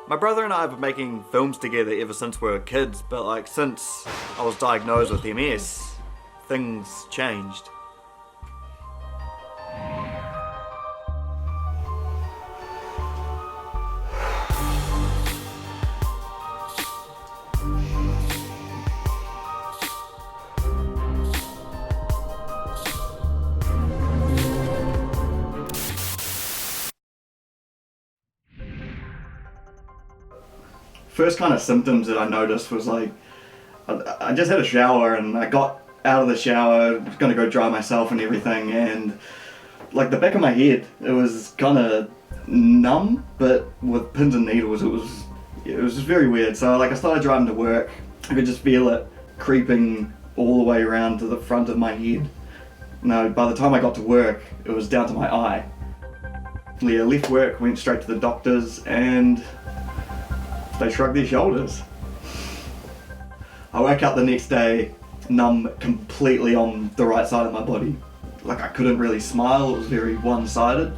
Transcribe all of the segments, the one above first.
My brother and I have been making films together ever since we were kids, but like since I was diagnosed with MS, things changed. First kind of symptoms that I noticed was like, I just had a shower and I got out of the shower, was gonna go dry myself and everything, and like the back of my head, it was kind of numb, but with pins and needles. It was just very weird. So like I started driving to work, I could just feel it creeping all the way around to the front of my head. Now by the time I got to work, it was down to my eye. Yeah, left work, went straight to the doctors, and they shrugged their shoulders. I woke up the next day numb completely on the right side of my body. Like I couldn't really smile, it was very one-sided.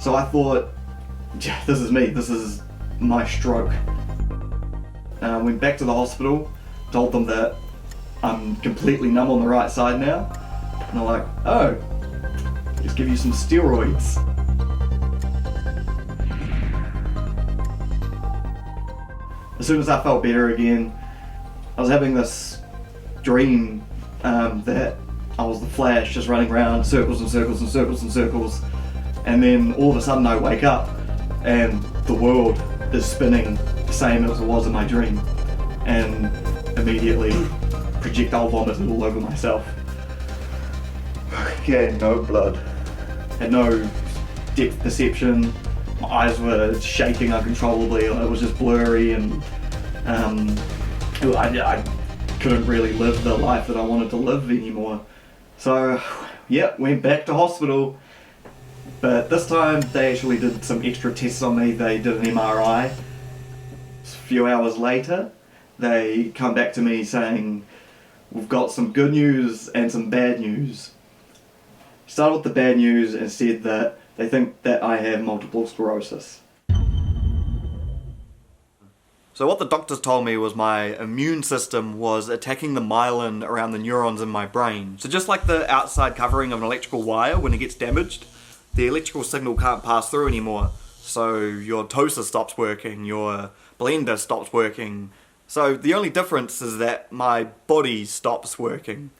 So I thought, yeah, this is me, this is my stroke. Went back to the hospital, told them that I'm completely numb on the right side now. And they're like, oh, let's give you some steroids. As soon as I felt better again, I was having this dream that I was the Flash, just running around circles and circles and circles and circles, and then all of a sudden I wake up and the world is spinning the same as it was in my dream, and immediately projectile vomited all over myself. Yeah, no blood, had no depth perception. My eyes were shaking uncontrollably, it was just blurry, and I couldn't really live the life that I wanted to live anymore. So yeah, went back to hospital, but this time they actually did some extra tests on me. They did an MRI. A few hours later, they come back to me saying, we've got some good news and some bad news. Started with the bad news and said that they think that I have multiple sclerosis. So what the doctors told me was my immune system was attacking the myelin around the neurons in my brain. So just like the outside covering of an electrical wire, when it gets damaged, the electrical signal can't pass through anymore. So your toaster stops working, your blender stops working. So the only difference is that my body stops working.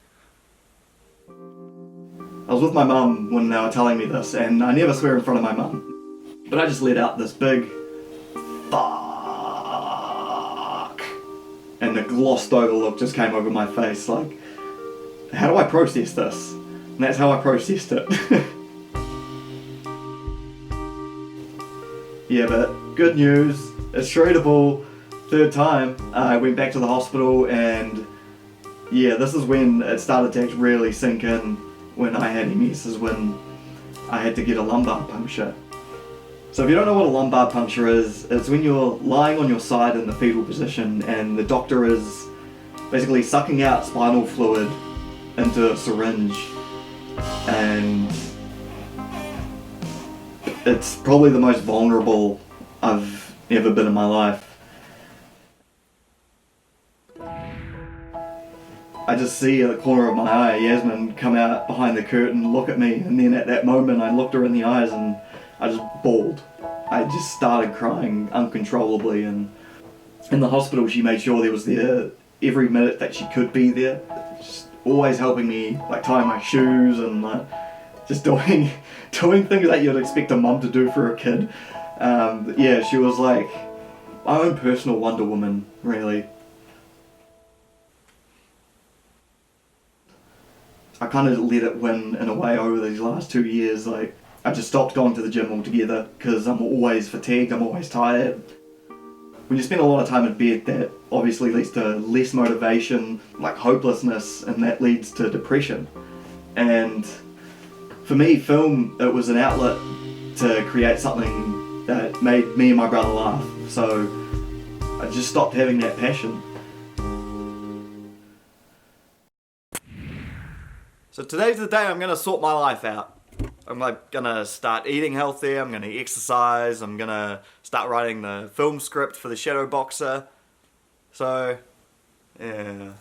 I was with my mum when they were telling me this, and I never swear in front of my mum, but I just let out this big fuck, and the glossed over look just came over my face, like, how do I process this? And that's how I processed it. Yeah, but good news, it's treatable. Third time, I went back to the hospital, and yeah, this is when it started to really sink in. When I had MS is when I had to get a lumbar puncture. So if you don't know what a lumbar puncture is, it's when you're lying on your side in the fetal position and the doctor is basically sucking out spinal fluid into a syringe, and it's probably the most vulnerable I've ever been in my life. I just see at the corner of my eye Yasmin come out behind the curtain, look at me, and then at that moment I looked her in the eyes and I just bawled. I just started crying uncontrollably, and in the hospital she made sure there was there every minute that she could be there. Just always helping me, like tying my shoes and like just doing things that you'd expect a mum to do for a kid. Yeah, she was like my own personal Wonder Woman, really. I kind of let it win in a way over these last 2 years. Like, I just stopped going to the gym altogether because I'm always fatigued, I'm always tired. When you spend a lot of time in bed, that obviously leads to less motivation, like hopelessness, and that leads to depression. And for me, film, it was an outlet to create something that made me and my brother laugh. So I just stopped having that passion. So today's the day I'm going to sort my life out. I'm like gonna start eating healthier, I'm gonna exercise, I'm gonna start writing the film script for the Shadow Boxer. So, yeah.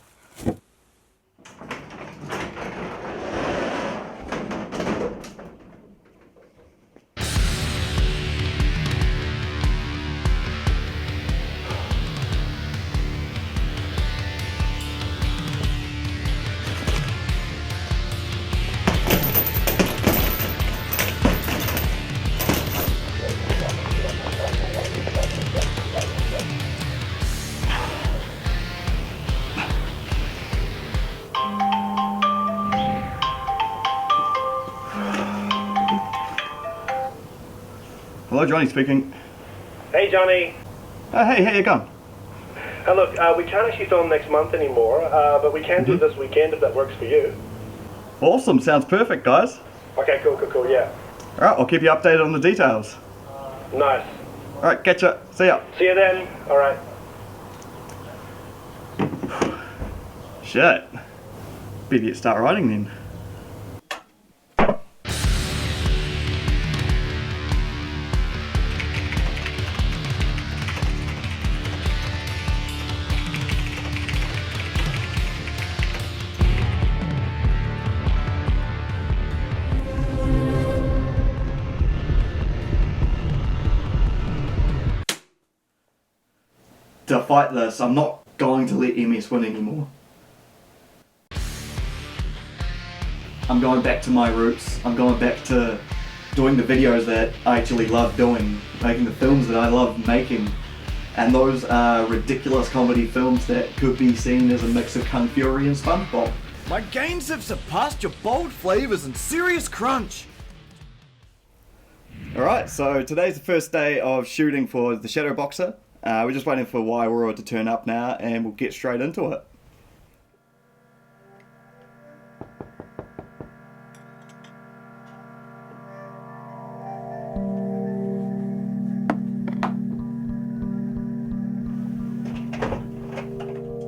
Hello, Jony speaking. Hey, Jony. Hey, how you going? Look, we can't actually film next month anymore, but we can do this weekend if that works for you. Awesome, sounds perfect, guys. Okay, cool, yeah. Alright, I'll keep you updated on the details. Nice. Alright, catch ya. See ya. See you then. Alright. Shit. Better get start writing then. To fight this, I'm not going to let MS win anymore. I'm going back to my roots. I'm going back to doing the videos that I actually love doing, making the films that I love making. And those are ridiculous comedy films that could be seen as a mix of Kung Fury and SpongeBob. My gains have surpassed your bold flavors and serious crunch. Alright, so today's the first day of shooting for the Shadow Boxer. We're just waiting for Wairua to turn up now and we'll get straight into it.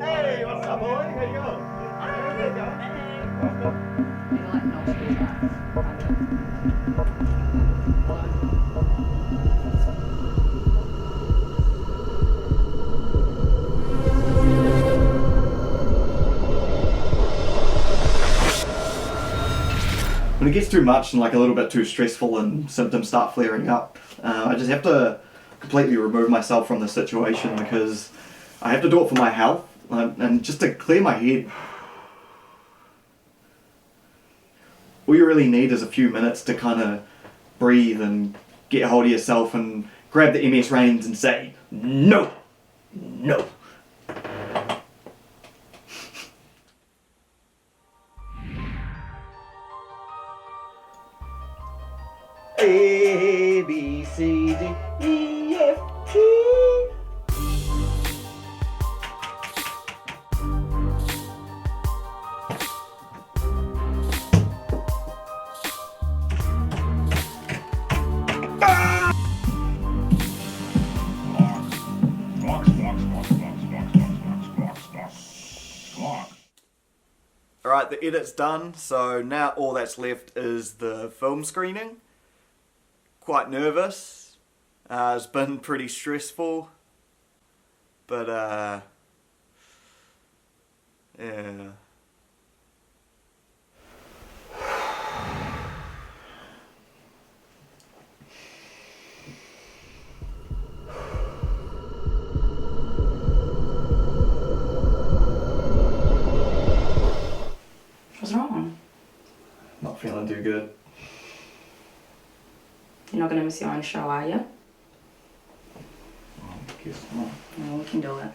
Hey, what's up, boy? How you going? How you going? When it gets too much and like a little bit too stressful and symptoms start flaring up, I just have to completely remove myself from the situation because I have to do it for my health and just to clear my head. All you really need is a few minutes to kind of breathe and get a hold of yourself and grab the MS reins and say, no, no. A, B, C, D, E, F, G. Alright, the edit's done, so now all that's left is the film screening. Quite nervous. It's been pretty stressful. But, yeah. What's wrong? Not feeling too good. You're not gonna miss your own show, are you? I guess not. No, we can do it.